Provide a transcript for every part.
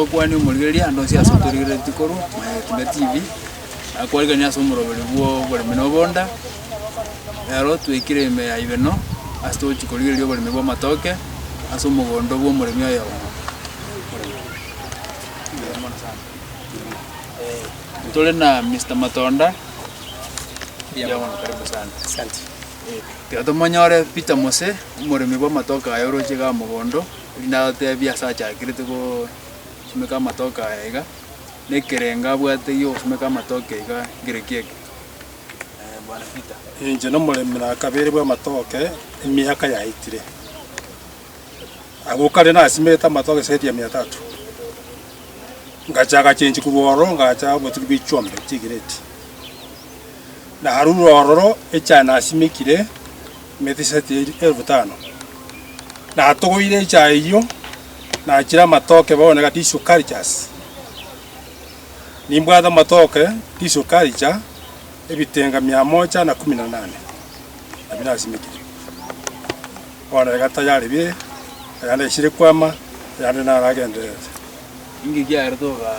Nabo kwani umurigeria ando cia sotorire tikoro Timbe TV. Akwalika ni asomuro bali mino bonda. Ero twikire me ya ibeno. Asto chikorigerio bali mebo matoke. Asomugondo bwo muremyo yawo. Tole na Mr. Matonda. Yawana karibu sana. Asante. Tigatomonyore Peter Mose umurimi bwa matoka ayoro chiga mugondo ina te biasa cha kirite ko sumeka matoka aiga nekerenga bwate yo sumeka matoka aiga girekieke bwana Peter inje no murimi na kabere bwa matoke imiaka ya itire agukare na simeta matoke seti ya 300 ngachaga chenji kuboro ngacha bwatubi chombe tigireti na haruru ororo echana asimikire metisati 1500 na atogoire cha iyo na chira matoke baboneka tisho cultures nimbwatha matoke tisho culture ebitenga 118 na bina asimikire ona gatayari bire yande shire kwama yande na ragende ingi kia erdoga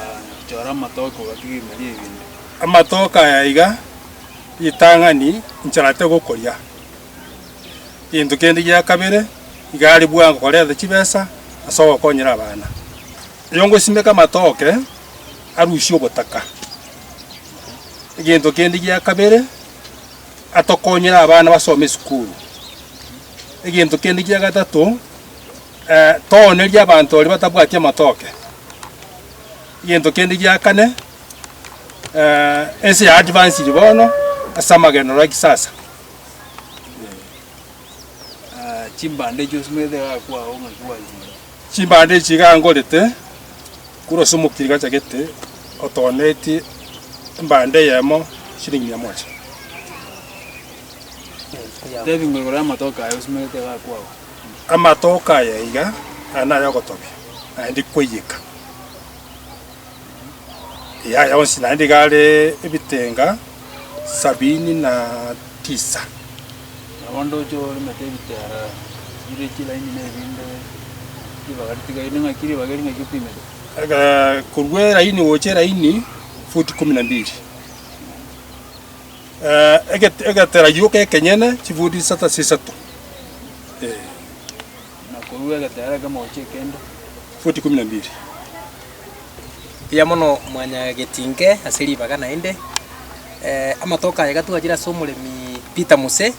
chora matoke wakigi mali ibindi amatoka yaiga itangani ncharate gokoria into kendi ya kabere igari bwango koretha chibesa asogo konyera abana yongo simeka matoke arushio botaka igento kendi ya kabere atokonyera abana basome skulu igento kendi ya gatatu toneria abantu oli batabwatia matoke igento kendi ya kane ese advance libono asamageno la kisasa chimbande josmede kwa onga kwa chimbande chiga ngolete kuro sumukiriga chagete otoneti mbande yemo shilingi 100 devi ngora matoka josmede kwa amatoka ya iga ana yagotobi andi kwiyika ya yonsi nandi gale ebitenga 79 Wando jo mete bitara ire kila ini ne binde kibagarti ga ine ngakiri bagari ngakipime kurwera ini wochera ini futi 12 egatera yuke kenyene chifuti sata sisato na kurwera gatera kama oche kendo futi 12 ya mono mwanya getinge asiri bagana inde amatoka yagatu ajira somuremi Peter Mose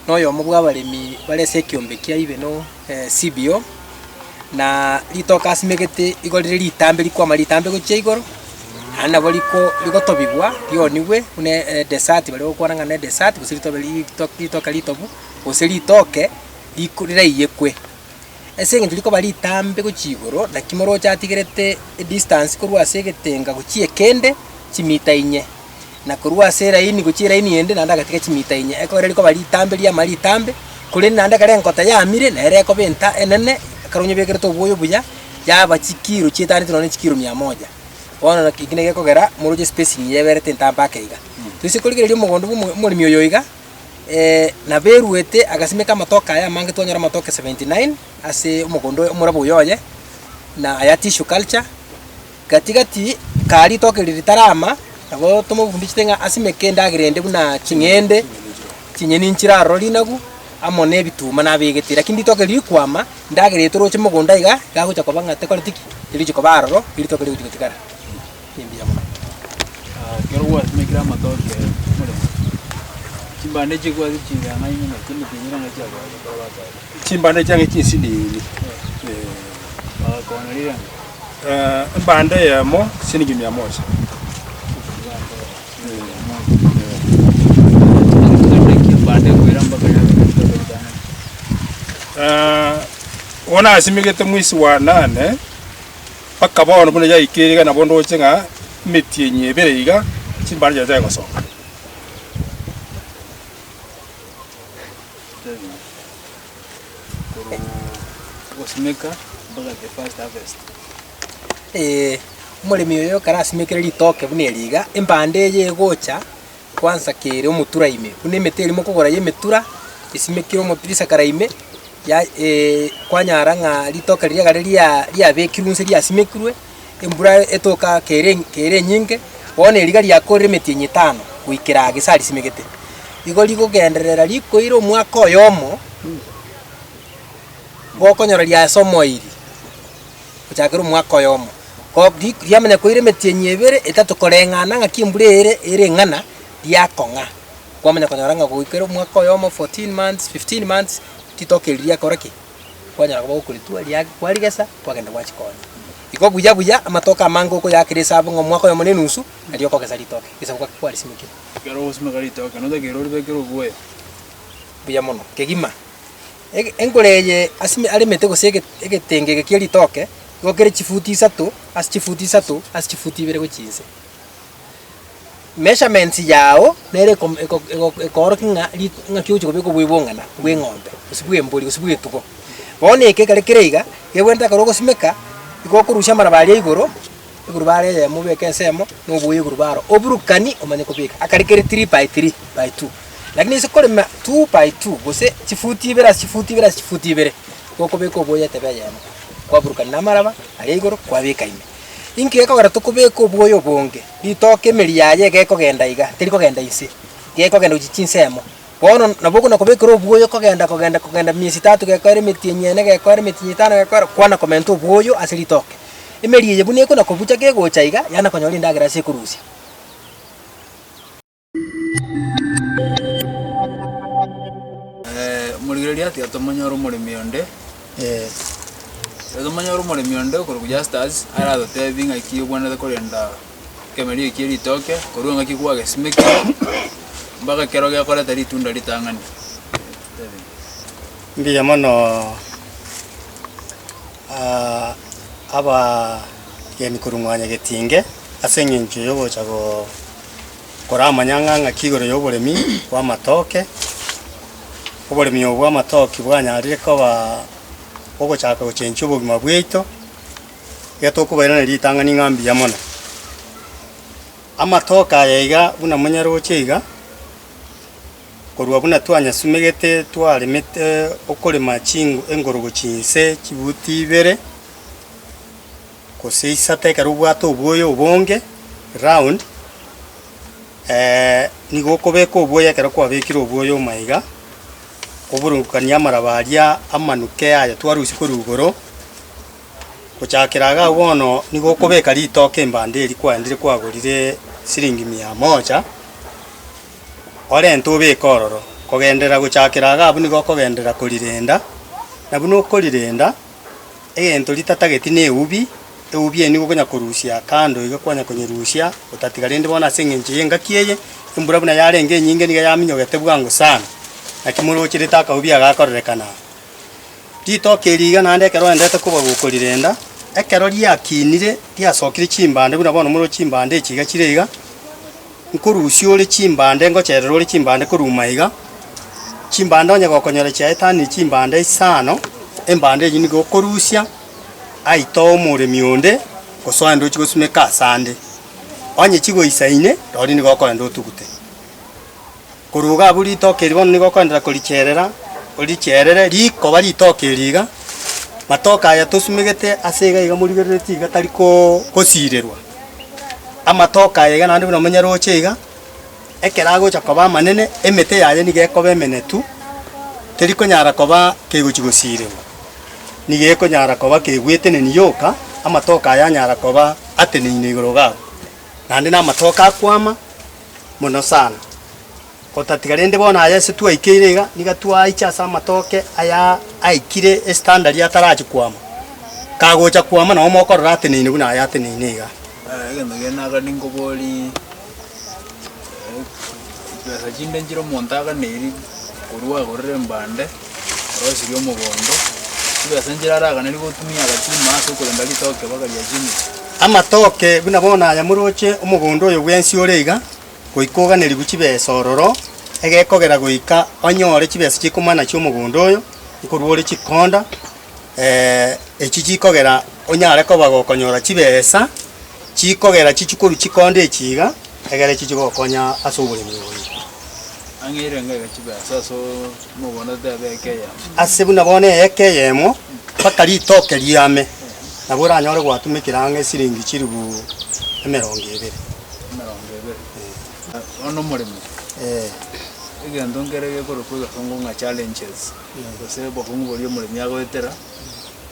noyo mugwa baremi barese kiombe kia ibeno CBO na litoka asimegete igorire litambe likwa malitambe goche igoro ana boliko ligotobigwa lioniwe une desert bali okwaranga ne desert gusirito bali litoka litobu gusiritoke likurira iyekwe ese ngiliko bali tambe gochigoro na kimoro chatigirete distance kurwa segetenga gochie kende chimita inye na kurwa sera ini guchira ini ende nanda katika chimita inye eko rero bali tambe lia mali tambe kule nanda kare nkota ya amire na ere ko benta enene karonye bekere to boyo buya ya bachikiro chitani tunone chikiro 100 wana na kigine geko gera muroje spacing yeberete ntamba keiga twise kuligere ryo mugondo muri myoyo iga na beruete agasimeka matoka ya mange tonyora matoka 79 ase umugondo umurabo yoye na ayatisho culture katikati kali toke liritarama abo tomo bumbichitenga asimeke ndagirende buna kingende kinyeni nchiraro linagu amone bituma nabigetira kindi toke likwama ndagirete roche mugonda iga gagucha kobanga te politiki ilicho kobaroro ilitoke likutikara nimbia mona kero wa asimekira matoke chimbande chikwa chichinga ng'aini na kindi kinyira na chakwa chimbande change chisini konaria mbande yemo shilingi 100 ona asimigete mwisi wa 8 paka bono bune ya ikiriga na bondo chenga mitienye bereiga chimbande ja gosoka gosimeka baga the first harvest umurimi uyo karasimekera litoke bune liga imbande ye gocha kwanza kere umutura ime bune meteri mo kugora ye metura isimekiro mo pirisa karaime ya kwanyara nga litoka lya bekiru nse lya simekirwe embura etoka kere nyinge wone eriga riakorire metinyi 5 guikira gisari simegete igo rigugenderera rikoiro mwaka oyomo gokonyora ria somo iri kuchakira mwaka oyomo ko riamenya koire metinyi 2 3 korengana ngaki mbure ere ngana riakonga kwamenya konyora nga guikira mwaka oyomo 14 months 15 months titokeria koraki kwanya kwa kuritua ria kwarigesa kwagenda gwachikona iko buya amatoka mango ko yakire sabu ngo mwaka oyomo ne nusu ndio ko kesari toke kisa kwa kwari simiki Kero usmekari toke no tegero ribekero buye buya mono kegima enkoleje asimi alimete ko sege egetenge gekiri toke gokere chifuti 3 as chifuti 3 as chifuti 2 gochise measurements yao nere ekorokinga ngakiucho kobiko bwibongana bwengombe usibwe mboli usibwe tuko bone ke kare kireiga yewenda karoko simeka ikokurusha marabali igoro igurubare ya mubeke nsemo no buye igurubaro oburukani omanye kubika akarikere 3 by 3 by 2 lakini sikore 2 by 2 gose chifuti bere goko beko boye tebeyemo kwa burukani namaraba ari igoro kwa bika ime inke ko gara tukubeko boyo bonge itoke meriaye geko genda iga tiriko genda isi geko genda uchichinsemo bono naboko nakobekero boyo kogenda miezi 3 geko ere metinyene geko ere metinyi 5 geko kwana komento boyo asiri toke emeriye buneko nakobucha gego chaiga yana konyori ndagira se kurusi murigereria ati atomanyoro murimi onde atomanyoro murimi onde kuruja stars ara dote binga kiyo bwana de korenda kemeri kiri toke kurunga kikuwa gesimeki mbaka kero gya kora tari tunda litangani mbiya mono aba yemi kurungwanya getinge asenyenje yobo chago korama nyanga kigoro yoboremi kwa matoke oboremi obwa matoke bwanyarire ko ba ogo chaka ochencho bogima bweito yatokubaira litangani ngambi ya mono amatoka yaiga buna munyaro cheiga korwa buna twanya sumegete twalemete okole machingu engorogo chinse chibuti 2 koseisa teka rubwato obwoyo obonge round nigokobeka obwoyo kero kwabekira obwoyo maiga oburungukania marabaria amanuke aya twarusi korugoro kuchakiraga wono nigokobeka litoke mbande eri kwandire kwagorire siringi 100 ore ntobe kororo kogendera guchakiraga abu nigokogendera kurirenda nabuno kurirenda egento litatageti ne ubi nigo konya kurusia kando igakwanya kunyirusia utatigarinde bona sengenje yenga kieye imbura buna yarenge nyinge niga yaminyogete bwangu sana nakimuro kiritaka ubi agakorekana litoke liga nande kero endete kuba gukurirenda ekero lyakinire lyasokire chimbande buna bono muro chimbande chiga kirega nkurusio ore chimbande ngocherero ore chimbande kurumaiga chimbande onye gokonyora chaetani chimbande isano embande yini gokorusia aito muri mionde kosoando chigosumeka sande onye chigo isaine rori ni gokondo tugute kuruga buri tokeri bono ni gokondera kuricherera ori cherere riko bari tokeriga matoka ya tosumegete asega iga muri gereti gatariko kosirerwa amatoka yega nandi buna munyaro cheiga ekerago chakoba manene emete yaye ni gekobe menetu teriko nyara koba kegochigosire ni geko nyara koba kegwete ni yoka amatoka ya nyara koba atene ni igoroga nandi na matoka kwama muno sana kotatigarende bona aya se tu aikirega niga tu aicha sa matoke aya aikire standard ya tarachi kwama kagocha kwama na omoko ratene ni buna aya atene ni ga egendo genaga ningoboli bajinde njiro montaga neri kurwa gorere mbande rosiri omugondo tubasenjira araga neri gotumia agatima so kurenda litoke baga lya jini amatoke buna bona ya muroche omugondo oyo bwensi oreiga goikoga neri buchibeso ororo egekogera goika onyore chibeso chikumana chi omugondo oyo ikorwore chikonda echichikogera onyare ko bagokonyora chibesa chikogera chichukuru chikonde chiga egere chichigokonya asubule miyoyi angire ngaga chibesa so mubona tebe keya asebuna bone ekeyemo pakali toke liame na boranyore gwatumikira nge siringi chiribu 200. Ono murimi egento ngerege korokuga kongo challenges gose bohungu bori murimi agwetera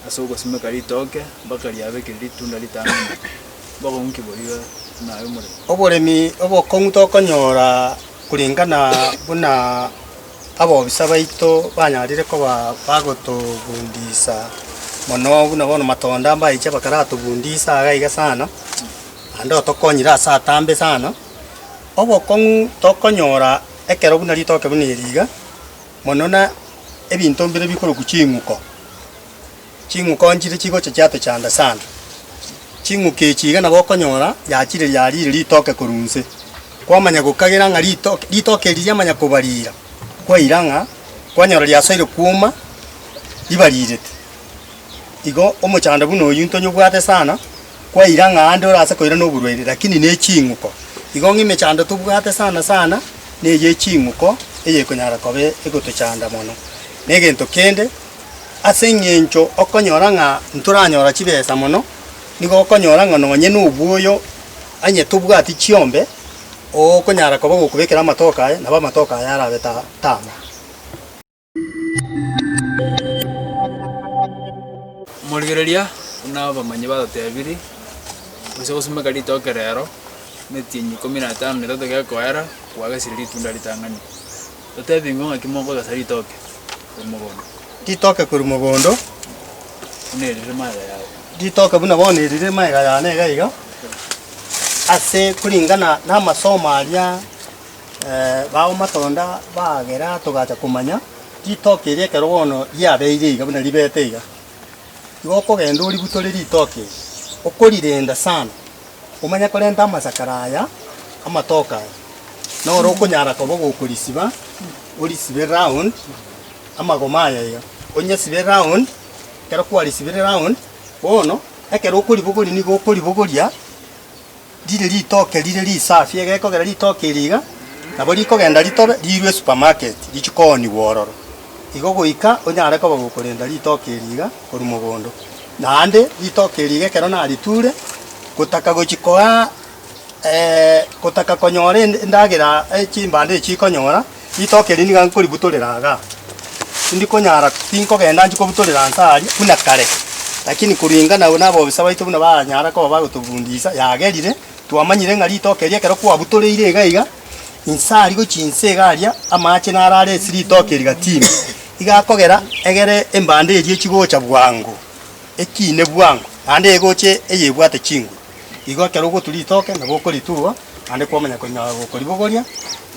asoko simeka litoke bakari abeke litunda litano bogonki boriga nayo murimi oboremi obokongu tokonyora kuringana buna abobisa baito banyarire ko bagotobundisa mono buna bono matonda mbaiche bakaratobundisa agaiga sana ando tokonyira asa tambe sana obokongu tokonyora ekero buna litoke buna eriga mono na ebinto mbire bikoro kuchinguko njire chigo chato chanda sana chinguke chiga na bokonyora yachire yari litoke kurunse kwamanya gukagira nga litoke liyamanya kubarira kwa iranga kwanyora lyasoire kuma libarirete igo omochanda buno yinto nyubwate sana kwa iranga ande orase koira no burwere lakini ne chinguko igo ngime chanda tubwate sana ne ye chinguko eye konyara kobe egotochanda mono negento kende asengencho okonyora nga nturanyora chibesa mono nigo okonyora nga nonye nubuyo anye tubwati chiombe okonyara koba gukubekera amatoka aya naba amatoka aya arabeta tama murigereria una bamanyi badatebiri bose gusumeka litoke rero netinyi 15 netoto gekoera kwagasire litunda litangani totebingo ngakimoko gasari litoke umugondo litoke kuri mugondo nerire maya yawe litoke buna bonerire maya yane gaiga ase kuringana na masomo aria bao matonda bagera tugacha kumanya litoke rie kero bono yabeire iga buna libete iga igoko gendo uri butore litoke okorirenda sana umanya korenta amasakaraya amatoka no roko nyara ko bogo kurisiba uri sibe round amagomaya iga onye sibe round kero kwari sibe round bono ekero kuri bogori ni go kuri bogoria dile litoke lile lisafi egeko gera litoke liga nabo likogenda litobe lirwe supermarket lichikoni wororo igogo ika onyare ko bagukorenda litoke liga kuri mugondo nande litoke liga kero na liture kutaka gochikoa kutaka konyore ndagira chimbande chikonyora litoke lini gan kuri butoreraga ndi konyara tinkogenda nchiko butorera nsari kuna kare lakini kuringana nabo bisaba ito buna banyara ko bagotubundisa yagerire twamanyire nga litoke ria kero kwa butoreire gaiga insari go chinse garia amache narare litoke liga timu igakogera egere embande rie chigocha bwangu ekine bwangu ande egoche eyebwate chingu igo kero go tulitoke nabo ko lituwa ande kwamanya konya go kolibogoria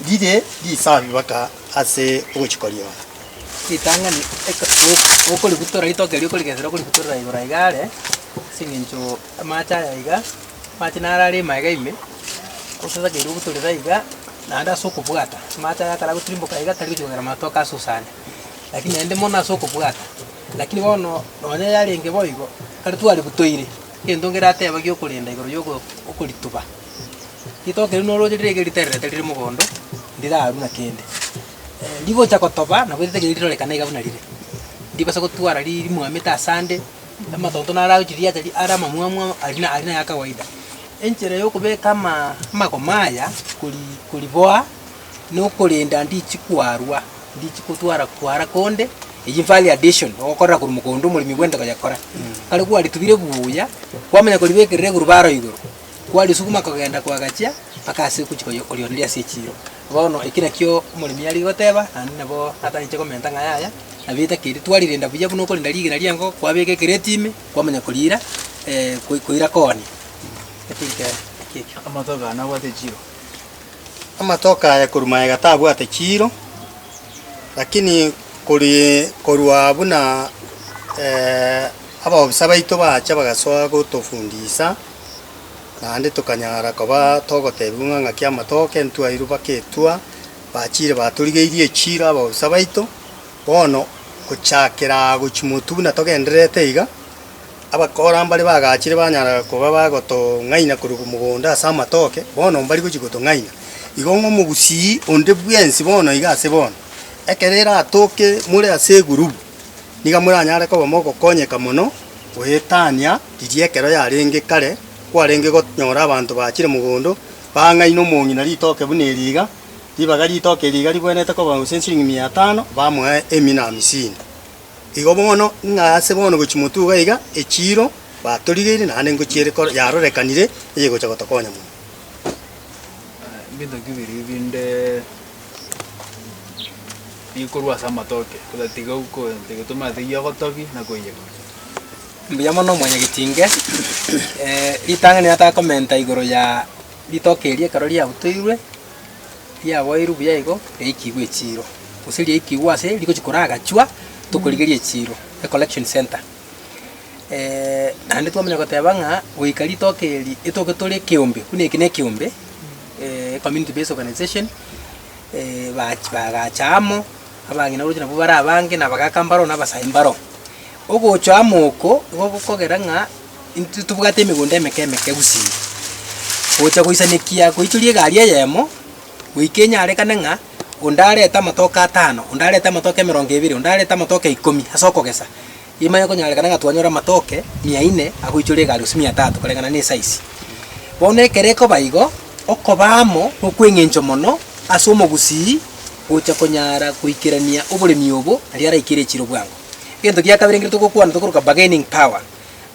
dide disabi baka ase ogochikoria itangani okoli butora litoke rio koligethera okoli butora igora igare singincho amacha yaiga machi narari maiga ime osaza kero butora iga nanda soko bwata macha yakara gutimbo kaiga tari kujogera matoka susane lakini ende mona soko bwata lakini bono nonya yarenge boigo kari twari butoire kendo ngerate abagyo kulinda igoro yogo okulituba litoke rino rojire geriterere terire mugondo ndiraru na kende ndigo chakotoba na bwete geriro kana iga bunarire ndibasa gutwara riri mwameta sande amatonto nara ujiria tari ara mamwamwa arina ya kawaida enchere yo kube kama magomaya kuliboa no kulinda ndichikwarwa ndichikutwara kwara konde ejimfali addition okora ku mukondo muri mibwenda kayakora kale kwa litubire buya kwamenya kulibekerere kurubaro igoro kwali sukuma kagenda kwagachia akase kuchikoyo oliondia sechiro bono ikina kyo muri myali goteba andi nabo ataniche komenta ngaya abita kiri twalirenda buya buno kolinda ligina liango kwabeke kiretime kwamenya kulira kuira koni amatoka na wate chiro amatoka ya kurumaya gatabu ate chiro lakini korwa buna aba baito bacha bagasoa gutofundisa nande tukanyara koba togotebunga ngakia matoke ntua iruba ketua bachire baturigeirie chira aba baito bono kuchakira guchimutu na togenderete iga abakora mbali bagachire banyara koba bagoto ngaina kuri kumugonda sa matoke bono mbali guchigoto ngaina igongo mugusi onde bwensi bono igase bono ekerera atoke mure ase group niga muranyara ko bamoko konyeka muno goetania ririekero yarenge kare kwarenge gonyora abantu bachire mugondo bang'aina omong'ina ritoke buna eriga ribaga ritoke eriga ribwenete koba gose shilingi 500 bamoe 150. Igo bono ng'ase bono gochimutuga iga echiro batorigeire nane ngochiere yarorekanire eye gocha gotokonya mono. Bintu kibiri binde bikorwa asa amatoke kudatiga uko ntegotuma tiya gotoki na koyego. Mbuya mono mwanya gitinge itanga ni ata komenta igoro ya ritoke erie karori ya butoirwe ya boiru buya igo eikigwe echiro usiri eikigwa ase liko chikoraga chwa tukorigerie echiro a collection center ande twamenya gotebanga goikari ritoke eri etoke tore kiombe kuneki ne kiombe community based organization bagachamo abangi naruti nabo bara abange nabagakambaro nabasaimbaro ogocho amoko gokogera nga tubugate emigonda emekemeke gusi gocha goisanikia goiturie gari yemo goikenya arekane nga ondareta matoka 5 ondareta matoke 20 ondareta matoke 10 asoko gesa imanya konyarekana nga twanyora matoke 400 agoichurie gari 300 korengana ni size bone kereko baigo okobamo okweng'encho mono ase omogusi gocha konyara goikirania oboremi obo ari araikire echiro bwango gento gia kabere ngire togokwana tokoroka bargaining power.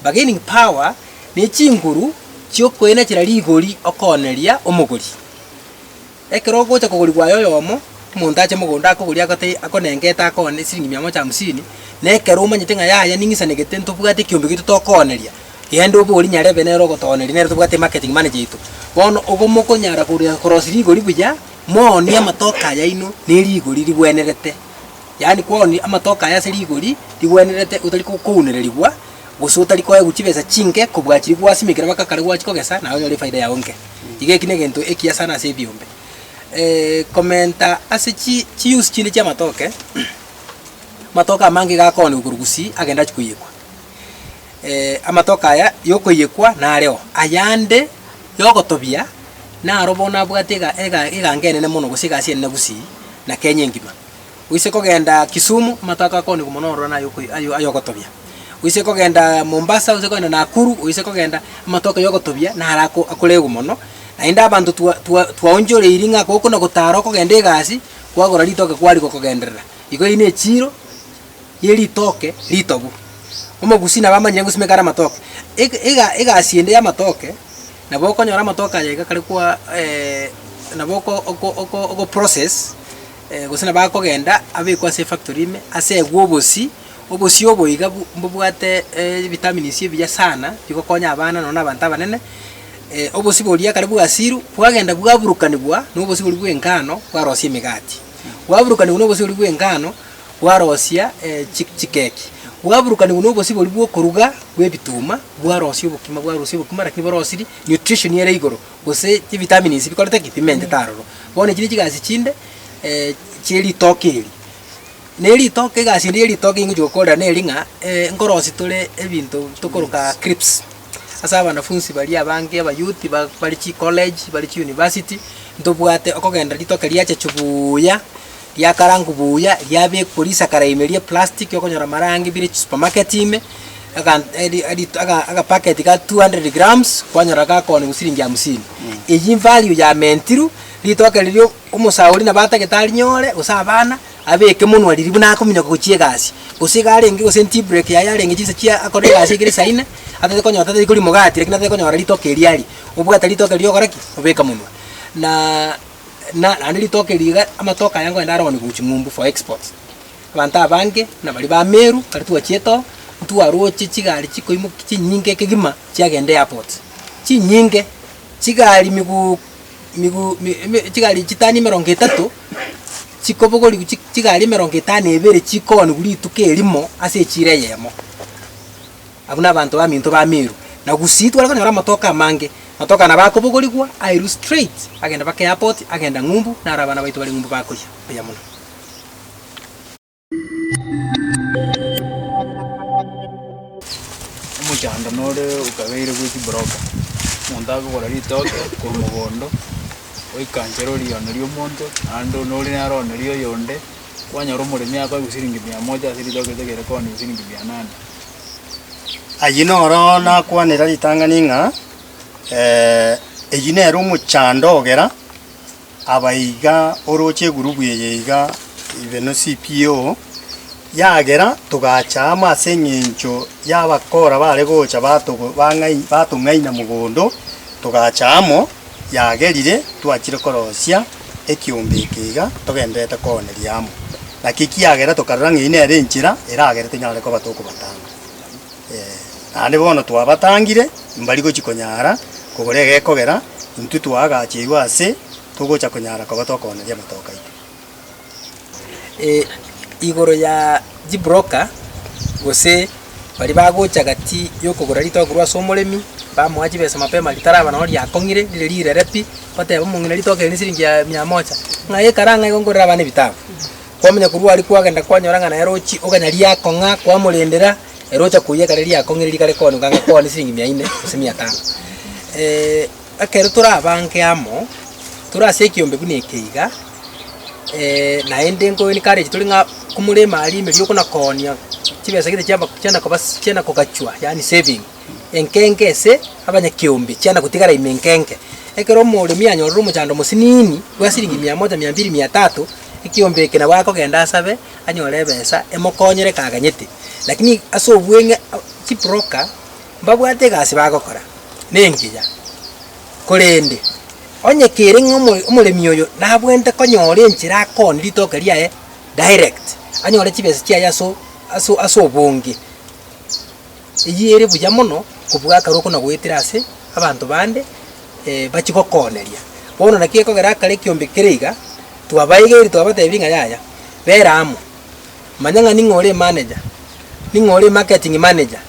Bargaining power ni chinguru chiokoena chira rigori okoneria omogori ekero gocha kogori gwa yoyomo omonto ache mogonda akogori akonengeta akone shilingi 150 na ekero omanyete ng'a yaya ning'isanegete ntobwate kiombe gitu tokoneria yende obori nyarebe nero gotoneria nero tobwate marketing manager itu bono obo mokonyara cross rigori buya moni amatoka yaino ni rigori ribwenerete yani kwoni amatoka ya serigori ribwenerete utari kuunereribwa gusuta liko ya guchibesa chinke kubwachiri gwasimikira bakakare gwachikogesa nayo yori faida ya onke igekine gento ekia sana ase biombe komenta ase chi use chinde cha matoke matoka mangi gakone ukurugusi agenda chikuyekwa amatoka aya yokoyekwa nareo ayande yogotobia narobona bwatega egangene ne mono gusiga ase ne gusi na Kenya ngima wise kogenda Kisumu matoka akone kumonoro na ayogotobia wise kogenda Mombasa wise kogenda Nakuru wise kogenda matoka yogotobia na harako akolego mono na inda abantu twaonjore iringa koko na gutaro kogenda egasi kwagora ritoke kwari kogenderera igo ine echiro yeri toke ritobu omogusi na bamanyire gusimekara matoke egasi ende ya matoke na boko nyora matoka yega kare kwa na boko oko process gusina bakogenda abikwa se factory me ase gwobosi obosi oboiga mbubwate vitamins bya sana biko konya abana nona abantu abanene obosi bolia kare bwasiru bwagenda bwaburukanibwa nobosi buli bwenkano bwarosia emigati bwaburukanibwa nobosi buli bwenkano bwarosia chikeki bwaburukanibwa nobosi buli bwokoruga bwebituma bwarosia obukima lakini borosiri nutrition yere igoro gose vitamins bikorete kipimente taroro bone kiri kigasi chinde chiri tokeri neri toke gasi neri toke ingo jokora neringa ngorosi tole ebintu tokoroka crips asa banafunzi bali abange aba youth bali chi college bali chi university ndobwate okogenda litoke liache chubuya ya karangu buya yabe polisa karaimeria plastic yokonyora marangi biri supermarket ime aga packet ka 200 grams kwanyora ka kone gusiringi 50 iyi value ya mentiru litoke lilio umusauri na bata getali nyore usabana abeke munwa liribu na akominya kuchie gasi usiga arengi usenti break ya yarengi chise chia akore gasi kire saine atate konyo atate kuri mugati lakini atate konyo litoke liali ubwata litoke lio koraki ubeka munwa na litoke liga amatoka yango endaro ni kuchimumbu for export banta bange na bali ba meru karitu chieto mtu aroche chigali chikoimo chinyinge kegima chiagende airport chinyinge chigali migu chigali chitani 30 chikobogoli chigali 52 chikoni guri tukelimo ase chire yemo abuna abantu baminto ba meru na gusitwa ariko nyora matoka mange matoka na bakobogoli kwa airu straight agenda baka airport agenda ngumbu na arabana baitu bali ngumbu bakoya ya muno muchanda nore ukabeire gwiti broka montago gora ritoke ko mugondo oikanjero lionerio monto ando nore naronerio yonde kwanyoro murimi akwa gusiringi 100 asiritoke tegere koni gusiringi 800 ayinoro nakwanera ritang'ani ng'a eyinero omochando ogera abaiga oroche egurubu eye iga ibeno CPO yagera tugachama ase eng'encho yabakora bare gocha batung'aina mogondo tugachamo yagerire twachire korosia ekiombe ekiga togendete koneria amo naki kiagera tokarora ng'ei nere enchera eragerete nyare koba tokobatanga naende bono twabatangire mbari gochi konyara kogora egekogera intwe twagachirwa ase togocha konyara koba tokoneria amatoka ite igoro ya jibroka gose bari bagocha gati yokogora ritoka rwa somoremi bamuaji besa mapema litaraba no lyakongire lire lirerepi bateba mung'ina ritoka ni siringi ya 100 ng'aye karanga igongorera bane bitabu kwamenya kurwa ali kwagenda kwanyoranga na erochi oganya lyakong'a kwamurendera erocha kuyekare lyakongire likare konu ganga kwani siringi 400 gose 500 akero turabanke amo turase kiombe bune keiga naende ngo ni kare tuli nga kumurema ali meri yoko na konia kibesa kite cyana kobas cyana kokachwa yani saving enkenge se abanya kiombe cyana kutigara imenkenge ekero murimi anyoruru muchando musinini gwa siringi 100 200 300 ikiombe kena wako genda sabe anyore besa emokonyere kaganyete lakini aso bwenge chiproka mbabwate gasi bagokora nengiya korende onye kere ng'omuremi oyo nabwente konyore enchera akoni ritoka riaye direct anyore chibesa chiaye aso obonge eyere buya mono kubwa karoko na gwetira ase abantu bande bachikokoneria bono naki ekogera kare kiombe kereiga twabaigeri twabatebinga yaya beramo manyanga ning'ore manager ning'ore marketing manager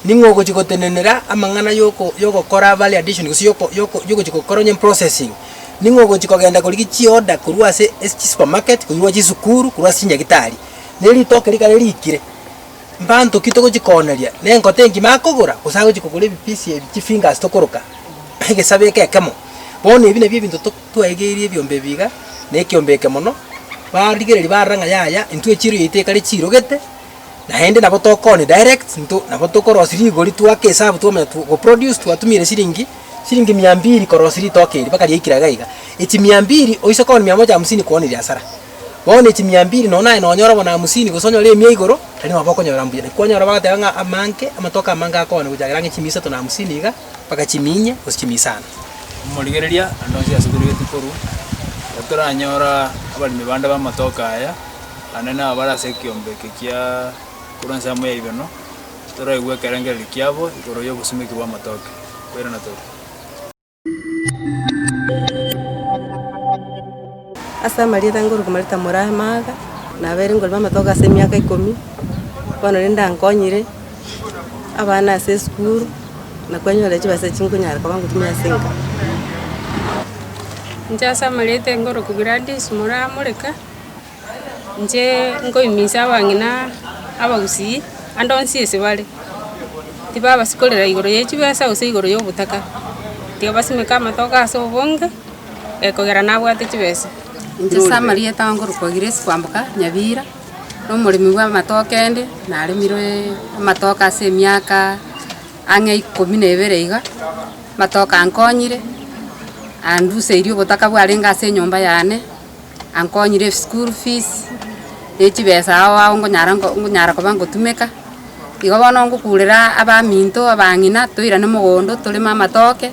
ningogo chikotenenera amang'ana yoko kora value addition gusi yoko chikokoronye processing ningogo chikogenda koligi chi order kurwa se supermarket kurwa chisukuru kurwa sinya gitari neri toke likale likire mbanto kitoko chikoneria nengo tengi makogora usago chikogole bipisi chifingers tokoroka ege sabeke kemo bone bine bintu twaegerie byombe biga nekiombeke mono barigereri baranga yaya intwe chiro yitekale chirogete naende nabo tokone direct nto nabo tokorosiri gori twake sabu twome go produce twatumire siringi 200 korosiri tokeri bakari ikiraga iga iti 200 oiso kon 150 kuoni biashara bone iti 200 nona ino nyora bona 50 gusonyore emie igoro tani maboko nyora mbuye kwanyora bagatanga amanke amatoka amanga akone kujagirange chimisa to na 50 iga bakachiminye usichimisana murigereria andonzi asuguru yetikuru turanyora abalimi banda bamatoka aya anena abarase kiombe kia kuranza moya ibeno tora igwe karanga likiabo igoro yo gusumikirwa amatoke kwera na tora asa marieta ngoro kumarita moramaga na bere ngoro bamatoka ase miaka 10 bono nenda nkonyire abana ase skuru na kwanyole chibase chinkunyara kwa bangu tumia singa njasa marieta ngoro kubirandis moramureka nje ngoimisa abang'ina abagusi andonsi ese bale tiba basikolera igoro yechibesa ose igoro yobutaka tiga basimeka amatoka ase obonge ekogera nabwate chibesa nje samarieta ngoro kwagiresi kwambuka nyabira n'omurimi bwa amatoka ende naremirwe amatoka ase emyaka ang'e 12 iga matoka ankonyire anduse irio obutaka bwarenga ase enyomba yane ankonyire school fees echibesa awo ngonyara koba ngotumeka igo bono ngokurera abaminto abang'ina toirane mogondo tolema amatoke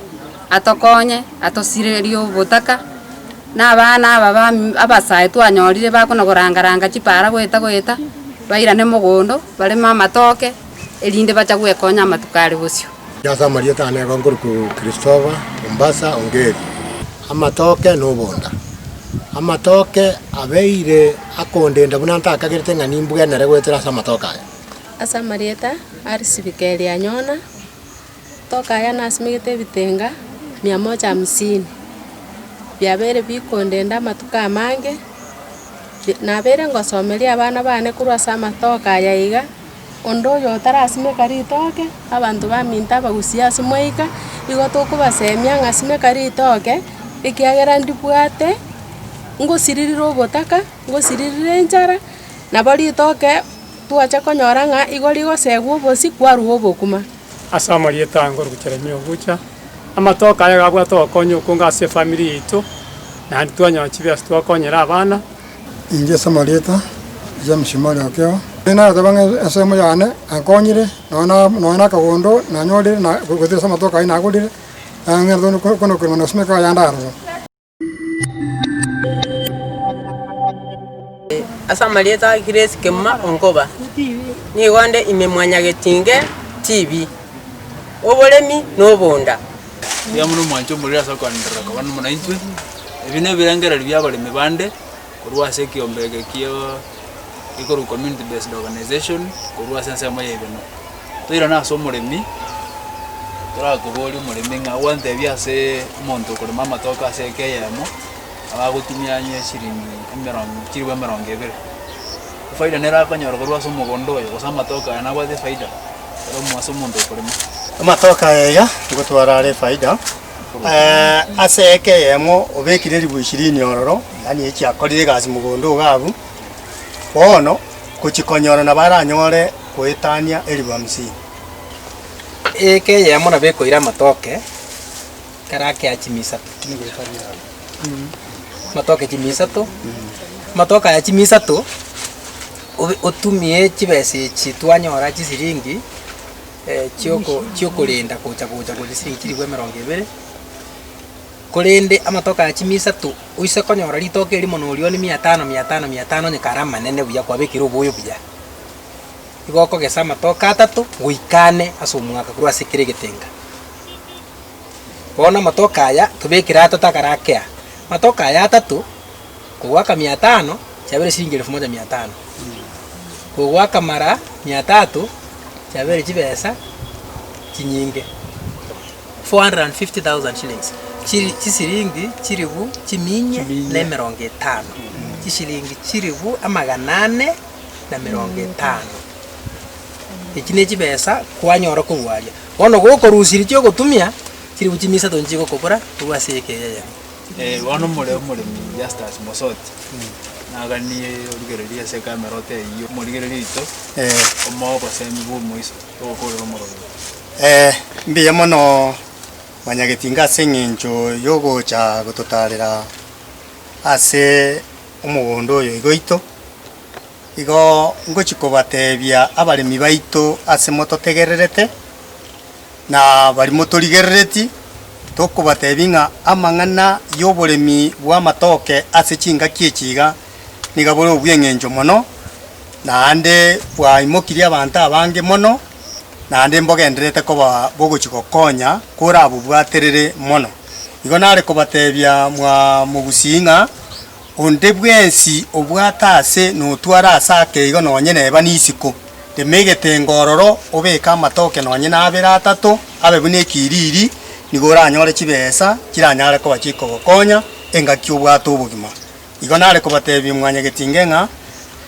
atokonye atosireria obutaka n'abana aba abasae twanyorire bakonogorangaranga chipara gweta bairane mogondo barema amatoke erinde bacha gwekonya amatukare bosio Jasa Marieta anego ngurku Christopher Mombasa Ongeri amatoke nobonda amatoke abeire akondenda bunanta akagirite ngani mbuga nare gwetera amatoka asa marieta arisibikeli anyona toka ya nasimigete bitenga 150 byabere bikondenda matuka amange nabere ngosomeria abana bane kurwa amatoka yaiga ondo yo tarasimeka ritoke abantu baminta bagusia simweika igo tokubasemia ngasimeka ritoke ikiagera ndibwate ngosirira obotaka ngosirira enchara nabo ritoke twacha konyora ng'a igo rigosegwa obosi kwarwa obokuma asa amarieta ngoro gucheremia obucha amatoka aya gabwata okonyo kunga ase family yitu na ntwanya chibia twakonyera abana inje samarieta ya mshimali okeo ina tabanga asemo yane akonyire nona kagondo na nyode na gutira samatoka ina agudire ngero kono kono smeka yandaro asa marieta Grace Kema onkoba ni wande imemwanya getinge TV obolemi n'obonda ya muno mwancho muri asa kwandira kabana munaitwe ebine birangera byabalemi bande kurwa se kiombege kio ikoro community based organization kurwa sense amaye bino toira na so muremi tora kuboli muremi nga wante byase monto kuri mama toka se keyemo abagutumya nye shiringi kirwe merongebe faida nera kanyoro kurwa so mugondo yo sama toka na bade faida ro mwaso monto kuri amatoka ya gutwarare faida ase keyemo obekire ribu 20 ororo yani echi akorire gasi mugondo gabu bono kuchikonyora na baranyore kuitania eribu 50 keyemo na beko ira matoke karake achimisa matoke chimisa to matoka ya chimisa to otumie chibese chitwanyora chisiringi chioko lenda kucha kudisiringi chirigwe 20 kulende amatoka ya chimisa tu uise konyora litoke limo no lioni 500 ni karama nene buya kwa bekiro boyo buya igoko gesa matoka atatu guikane asomwaka kurwa sikire getenga bona matoka aya tubekira atata karakea matoka aya atatu kuwaka 500 chabere shilingi 1500 kuwaka mara 300 chabere chibesa chinyinge 450,000 shillings chisiringi chiribu chiminye na 50 chishiringi chiribu 850 iki ne chibesa kwanyora kubwaria bono goko rusiri cyo gutumia chiribu chimisa tonji go kokora tubaseke yaya wano mure Justus Mosoti nagani urugereria se kamera te iyo murigereria ito omo basemi bu moiso okorero moro mbiya mono manyagetinga sengenjo yogo cha gutotarira ase umugondo yo igoito igo ngochikobatebia abalemi baito ase mototegererete na bali motorigerereti tokubatebinga amang'ana yoboremi bwa matoke ase chinga kiechiga nigabore obwengenjo mono naande bwaimokiria abantu abange mono naande mbogenderete koba bogochikokonya kora abubwaterere mono igo nare kobatebia mwa mugusinga onde bwensi obwatase notwara asake igo nonye neba nisiko temegete ngororo obeka matoke nonye nabera atatu abe bune kiriri nigora anyore chibesa kiranyare ko bachiko gokonya engaki obwato obugima igo nare kobatebia mwanya getingenga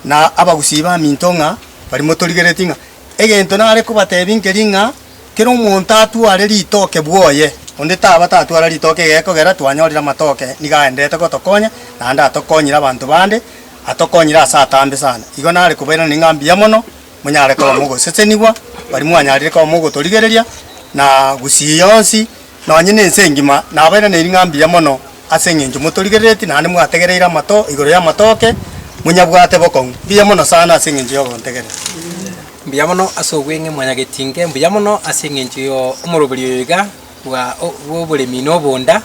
na abagusiba mintonga bari motorigeretinga egento nare kobatebia nkeringa kero omonto atware ritoke bwoye onde taba tatwara ritoke gekogera twanyorira matoke nigaendete gotokonya nande atokonyira abantu bande atokonyira asa atambe sana igo nare kubera ningambia mono munyare ko mugo sesenigwa bari mwanyarire ko mugo torigereria na gusiyonsi nonye nensengima nabera neringambia mono asengenjo motorigereti nande mwategereira mato igoro ya matoke munyabwate bokong biya mono sana asengenjo yo ntegere mbiya mono asogwenge mwanya getinge mbiya mono asengenjo yo umurubiri yiga wa oburemi no bonda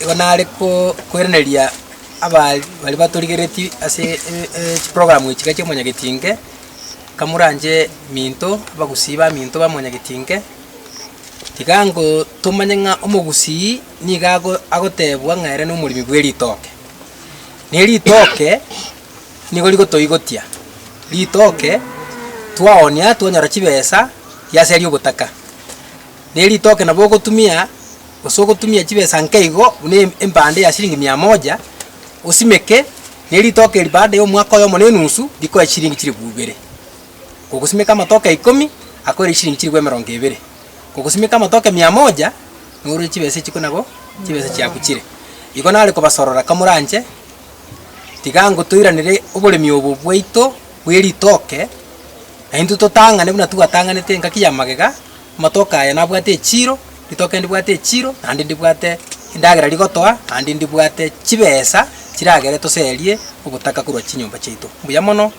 igonare ko kwereneria abali bali batorigereti ase program ikiga cyo mwanya getinge kamuranje minto bagusiba minto bamwanya getinge tigango tumanyenga omugusi nigago agotebwa ng'aire no murimi bweritoke neritoke nigo ligotoigotia ritoke twaonia twonyora chibesa yaseri ogotaka neritoke nabo gotumia osogotumia chibesa nkeigo ne empande ya shilingi 100 usimeke neritoke libade yo mwaka yo mone nusu diko ya shilingi chiri bubere kogusimeka matoka 10 akore shilingi chiri 20 kogusimeka matoka 100 nuru chibesa chikonago chibesa chiakuchire iko nale ko basorora kamuranje tigango tuiranire oburemi obu bwaito bweritoke na intu tutangane buna tugatanganete ngaki ya magega amatoka aya nabwate chiro ritoke ndibwate chiro nandi ndibwate indagera rigotoa andi ndibwate chibesa chiragere toserie ogutaka kurwa chinyumba chaitu mbuya mono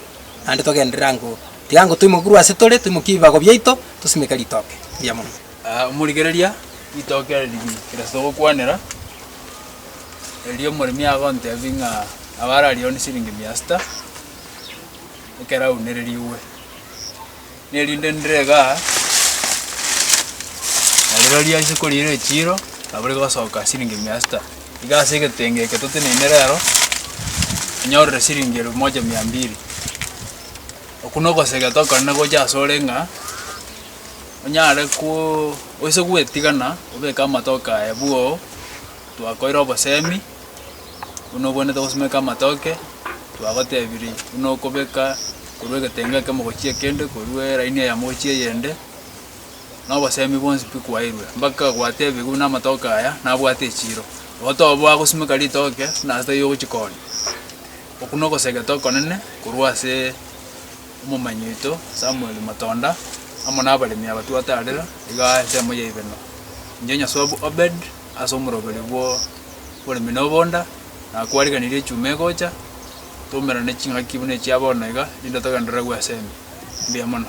andi togenderera ngo tigango tuimukuru ase tore tuimukibago byaito tusimeka ritoke mbuya mono umurigereria itoke riri kiraso gukwanera elio murimi agonte binga abara lioni siringi 100 ekera unereriwe nerinde ndrega alirori ase kurire chiro abure gosoka siringi 100 igase getengeke tutinenderero nyorre siringi 1200 okunogosega tokana goja sorenga onyare ku oise gwetigana obeka amatoka ebuo twakoira obosemi unobone togosumeka amatoke twagotebiri unokobeka kurwe getengeke mogochie kende kurwe raini ya mogochie yende nobosemi bonsi pikwairwe mpaka gwatebi guna amatoka aya nabwate echiro otobo agosumeka ritoke nasta yo gochikoni okunogosega tokonene kurwa ase omomanyito Samuel Matonda amo nabalemi abatwatarera iga semo yaibeno njenya sobu Obed asomuroberi bwo bolemi nobonda na kwariganire chume gocha tumera ne chinga kibune chiabona iga inda togandira gwa semi mbia mono.